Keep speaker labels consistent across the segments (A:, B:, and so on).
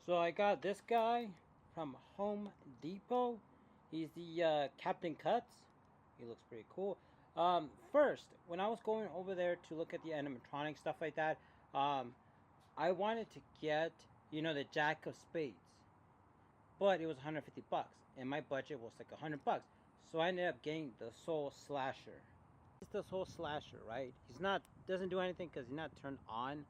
A: So I got this guy from Home Depot. He's the Captain Cuts. He looks pretty cool. First, when I was going over there to look at the animatronic stuff like that, um, I wanted to get the Jack of Spades, but it was 150 bucks, and my budget was like 100 bucks. So I ended up getting the Soul Slasher. It's the Soul Slasher, right? He's not doesn't do anything because he's not turned on,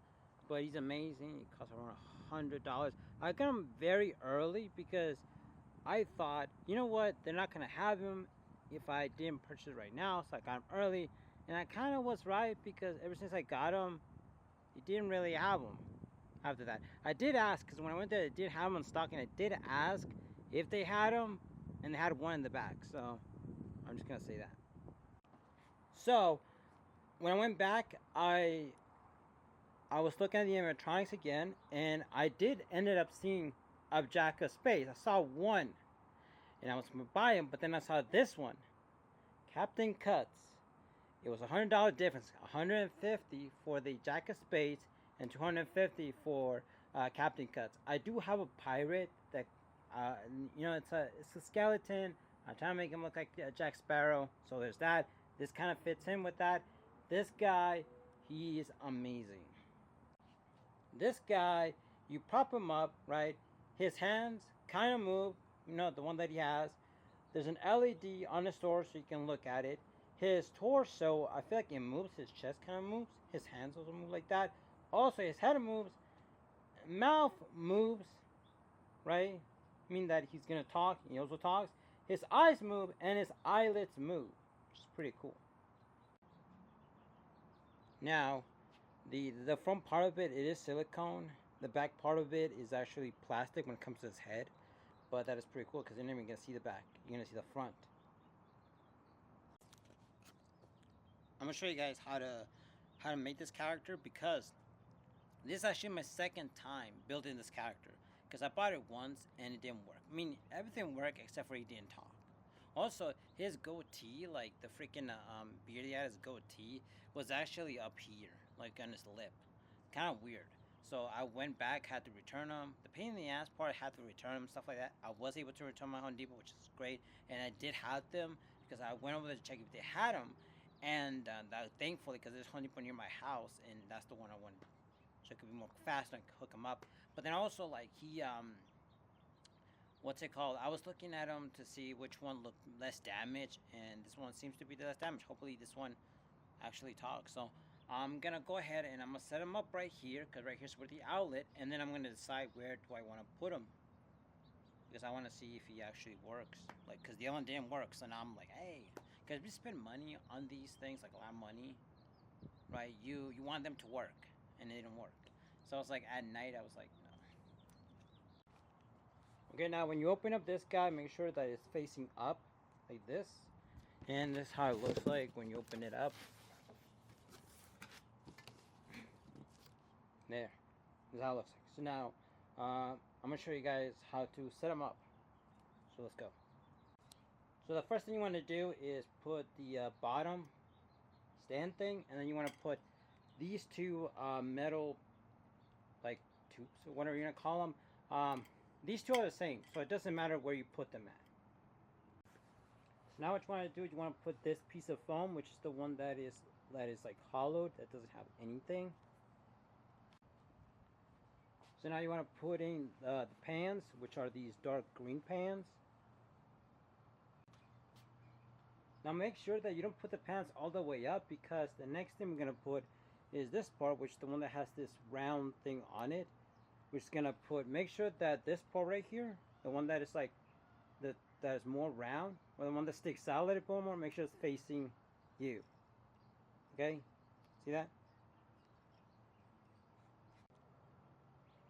A: but he's amazing. He costs around $100. I got him very early because I thought, you know what, they're not gonna have him if I didn't purchase it right now, so I got him early, and I kind of was right because ever since I got him, he didn't really have him. After that, I did ask because when I went there, they did have him in stock, and I did ask if they had him, and they had one in the back. So I'm just gonna say that. So when I went back, I was looking at the animatronics again, and I did ended up seeing a Jack of Spades. I saw one, and I was gonna buy him, but then I saw this one, Captain Cuts. It was $100 difference, 150 for the Jack of Spades and 250 for Captain Cuts. I do have a pirate that, it's a skeleton. I'm trying to make him look like Jack Sparrow, so there's that. This kind of fits in with that. This guy, he is amazing. This guy, you prop him up, right? His hands kind of move, the one that he has. There's an LED on the store so you can look at it. His torso, I feel like it moves. His chest kind of moves. His hands also move like that. Also, his head moves. Mouth moves, right? I mean that he's gonna talk. He also talks. His eyes move and his eyelids move, which is pretty cool. Now, the front part of it is silicone. The back part of it is actually plastic when it comes to his head, but that is pretty cool because you're not even gonna see the back. You're gonna see the front. I'm gonna show you guys how to make this character because this is actually my second time building this character because I bought it once and it didn't work. I mean, everything worked except for he didn't talk. Also, his goatee, like the freaking beard he had, his goatee, was actually up here, like on his lip. Kind of weird. So I went back, had to return them. The pain in the ass part, I had to return them, stuff like that. I was able to return my Home Depot, which is great. And I did have them because I went over there to check if they had them. And thankfully, because there's Home Depot near my house, and that's the one I wanted. So it could be more fast and I could hook them up. But then also, like, what's it called? I was looking at them to see which one looked less damage, and this one seems to be the less damage. Hopefully, this one actually talks. So I'm gonna go ahead and I'm gonna set them up right here, cause right here's where the outlet, and then I'm gonna decide where do I want to put them, because I want to see if he actually works. Like, cause the other one didn't work, so now I'm like, hey, cause we spend money on these things, like a lot of money, right? You want them to work, and it didn't work. So I was like, at night, I was like, no. Okay, now when you open up this guy, make sure that it's facing up, like this. And this is how it looks like when you open it up. There. This is how it looks like. So now, I'm going to show you guys how to set them up. So let's go. So the first thing you want to do is put the bottom stand thing. And then you want to put these two metal, like, tubes, or whatever you're going to call them. These two are the same, so it doesn't matter where you put them at. So now what you want to do is you want to put this piece of foam, which is the one that is like hollowed, that doesn't have anything. So now you want to put in the pans, which are these dark green pans. Now make sure that you don't put the pans all the way up, because the next thing we're going to put is this part, which is the one that has this round thing on it. We're just gonna make sure that this part right here, the one that is like that is more round, or the one that sticks out a little bit more, make sure it's facing you. Okay, see that?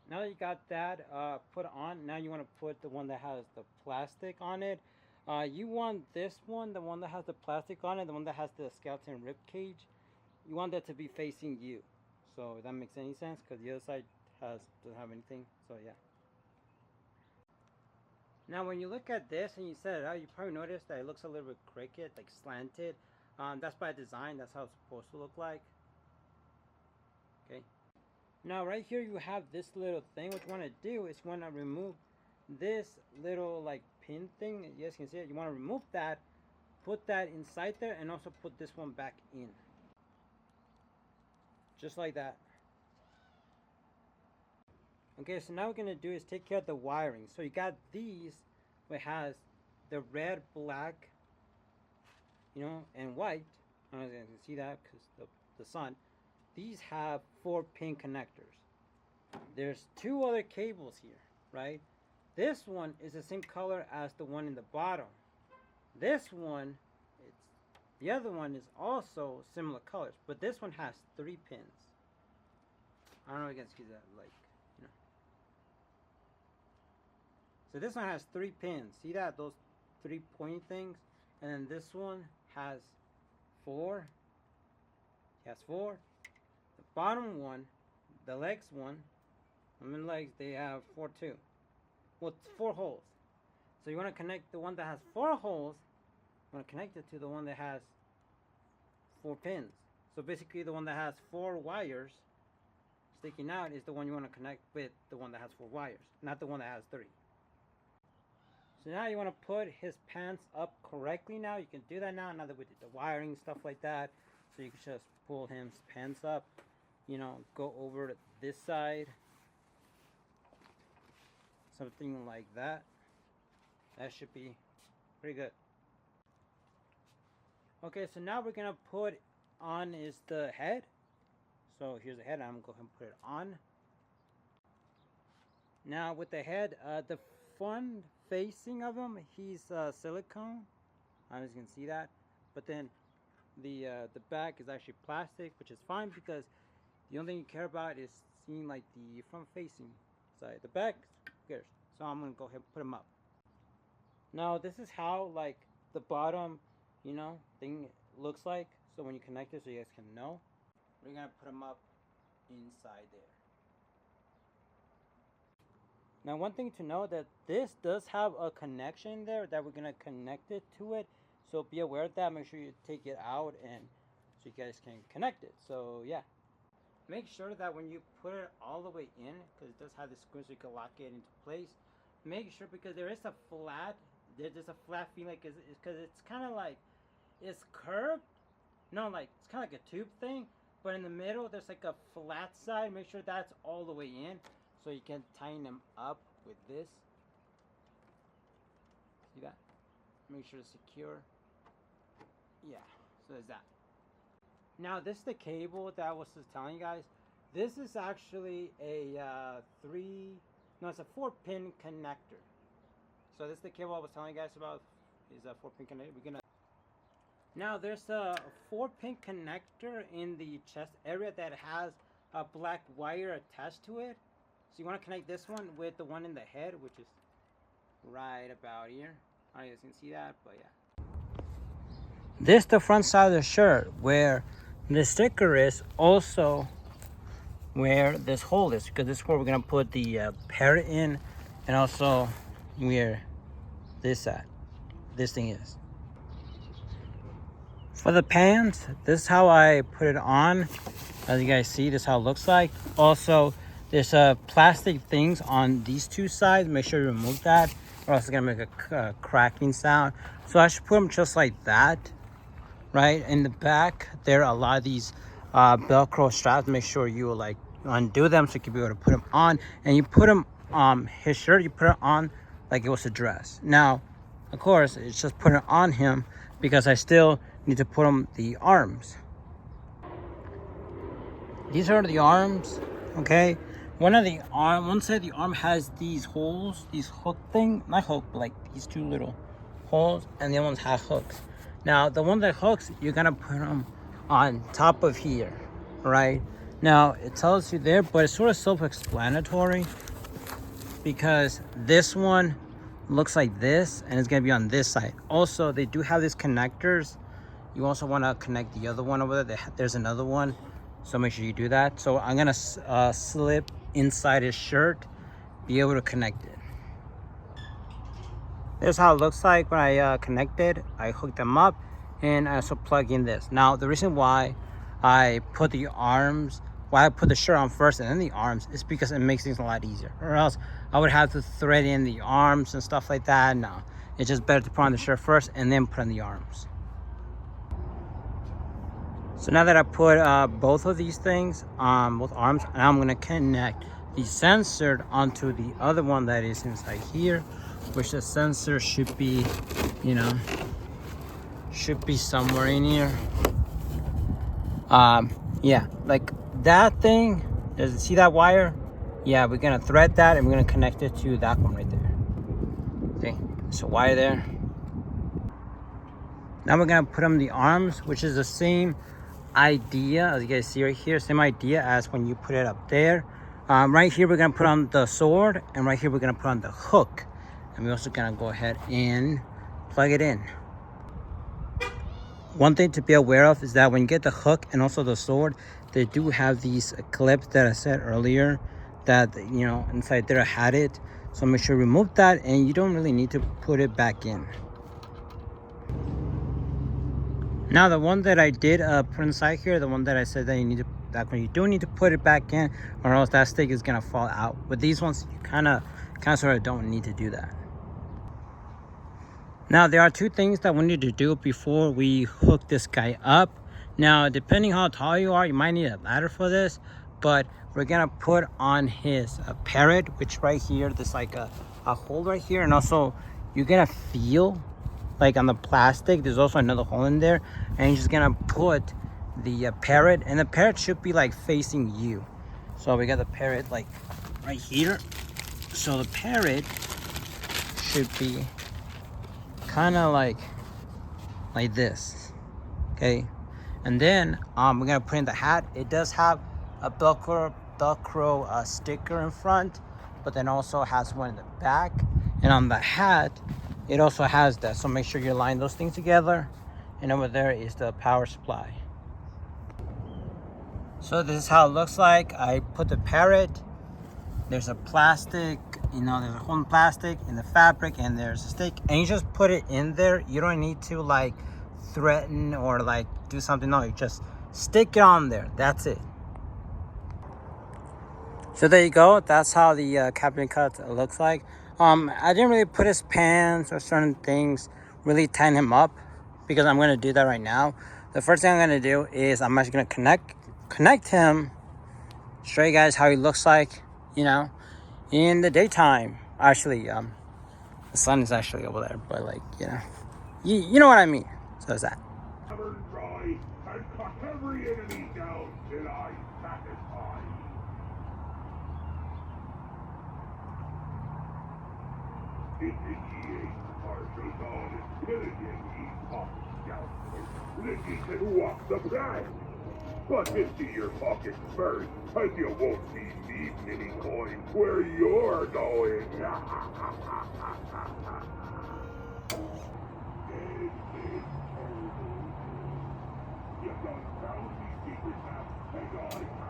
A: Now that you got that put on, now you want to put the one that has the plastic on it. You want this one, the one that has the plastic on it, the one that has the skeleton rib cage. You want that to be facing you. So if that makes any sense, because the other side doesn't have anything. So yeah. Now when you look at this and you set it out, you probably notice that it looks a little bit crooked, like slanted. That's by design. That's how it's supposed to look like. Okay. Now right here you have this little thing. What you want to do is you want to remove this little like pin thing. You guys can see it. You want to remove that, put that inside there, and also put this one back in. Just like that. Okay, so now what we're going to do is take care of the wiring. So you got these, it has the red, black, and white. I don't know if you can see that because the sun. These have 4-pin connectors. There's 2 other cables here, right? This one is the same color as the one in the bottom. This one, the other one is also similar colors, but this one has 3 pins. I don't know if you can see that, So this one has 3 pins. See that? Those 3 pointy things? And then this one has 4. It has 4. The bottom one, the legs one, legs, they have 4 too. Well, 4 holes. So you want to connect the one that has 4 holes, you want to connect it to the one that has 4 pins. So basically the one that has 4 wires sticking out is the one you want to connect with the one that has 4 wires, not the one that has 3. So now you want to put his pants up correctly now. You can do that now that we did the wiring, stuff like that. So you can just pull his pants up, go over to this side. Something like that. That should be pretty good. Okay, so now we're going to put on is the head. So here's the head. I'm going to go ahead and put it on. Now with the head, the front facing of him, he's silicone. As you can see that. But then the back is actually plastic, which is fine because the only thing you care about is seeing like the front facing side. The back, who cares? So I'm gonna go ahead and put him up. Now this is how like the bottom, thing looks like. So when you connect it, so you guys can know, we're gonna put him up inside there. Now one thing to know that this does have a connection there that we're going to connect it to it. So be aware of that. Make sure you take it out and so you guys can connect it. So yeah. Make sure that when you put it all the way in, because it does have the screw so you can lock it into place. Make sure because there's a flat feeling because it's kind of like, it's curved. No, like it's kind of like a tube thing. But in the middle there's like a flat side. Make sure that's all the way in. So you can tighten them up with this. See that? Make sure it's secure. Yeah, so there's that. Now this is the cable that I was just telling you guys. This is actually a it's a 4-pin connector. So this is the cable I was telling you guys about. Is a 4-pin connector. Now there's a 4-pin connector in the chest area that has a black wire attached to it. So you want to connect this one with the one in the head, which is right about here. I don't know if you can see that, but yeah. This is the front side of the shirt where the sticker is, also where this hole is, because this is where we're going to put the parrot in, and also where this thing is. For the pants, this is how I put it on. As you guys see, this is how it looks like. Also, there's plastic things on these 2 sides. Make sure you remove that, or else it's gonna make a cracking sound. So I should put them just like that, right? In the back, there are a lot of these Velcro straps. Make sure you like undo them so you can be able to put them on. And you put them his shirt, you put it on like it was a dress. Now, of course, it's just putting it on him because I still need to put on the arms. These are the arms, okay? One side of the arm has these holes, these hook thing, not hook, but like these 2 little holes, and the other ones have hooks. Now, the one that hooks, you're gonna put them on top of here, right? Now, it tells you there, but it's sort of self-explanatory because this one looks like this, and it's gonna be on this side. Also, they do have these connectors. You also wanna connect the other one over there. There's another one, so make sure you do that. So I'm gonna slip inside his shirt, be able to connect it. This is how it looks like when I connected. I hooked them up, and I also plug in this. Now the reason why I put the arms why I put the shirt on first and then the arms is because it makes things a lot easier. Or else I would have to thread in the arms and stuff like that. No, it's just better to put on the shirt first and then put on the arms. So now that I put both of these things on both arms, now I'm gonna connect the sensor onto the other one that is inside here, which the sensor should be, you know, should be somewhere in here. Yeah, like that thing. Does it see that wire? Yeah, we're gonna thread that and we're gonna connect it to that one right there. See, there's a wire there. Now we're gonna put on the arms, which is the same idea as you guys see right here, same idea as when you put it up there. Right here we're gonna put on the sword, and right here we're gonna put on the hook, and we're also gonna go ahead and plug it in. One thing to be aware of is that when you get the hook and also the sword, they do have these clips that I said earlier that, you know, inside there I had it, so make sure you remove that, and you don't really need to put it back in. Now the one that I did put inside here, the one that I said that you need to, that when you do need to put it back in, or else that stick is gonna fall out. With these ones, you kind of sort of don't need to do that. Now there are two things that we need to do before we hook this guy up. Now depending how tall you are, you might need a ladder for this, but we're gonna put on his parrot, which right here, there's like a hole right here, and also you're gonna feel like on the plastic there's also another hole in there, and you're just gonna put the parrot, and the parrot should be like facing you. So we got the parrot like right here, so the parrot should be kind of like this, okay? And then we're gonna put in the hat. It does have a velcro sticker in front, but then also has one in the back, and on the hat it also has that, so make sure you line those things together. And over there is the power supply. So this is how it looks like. I put the parrot, there's a plastic, you know, there's a hole in plastic in the fabric, and there's a stick, and you just put it in there. You don't need to like threaten or like do something. No, you just stick it on there, that's it. So there you go, that's how the Captain cut looks like. I didn't really put his pants or certain things, really tighten him up, because I'm gonna do that right now. The first thing I'm gonna do is I'm actually gonna connect him, show you guys how he looks like, you know, in the daytime. Actually, the sun is actually over there, but like, you know, you know what I mean. So that's that.
B: Try and cut every enemy down till I satisfy. Initiate partial dawn and pillaging ye pop scoundrels. Licky can walk the plank, but empty your pockets first, as you won't see me mini coins where you're going. You done found me secret map. Hang on.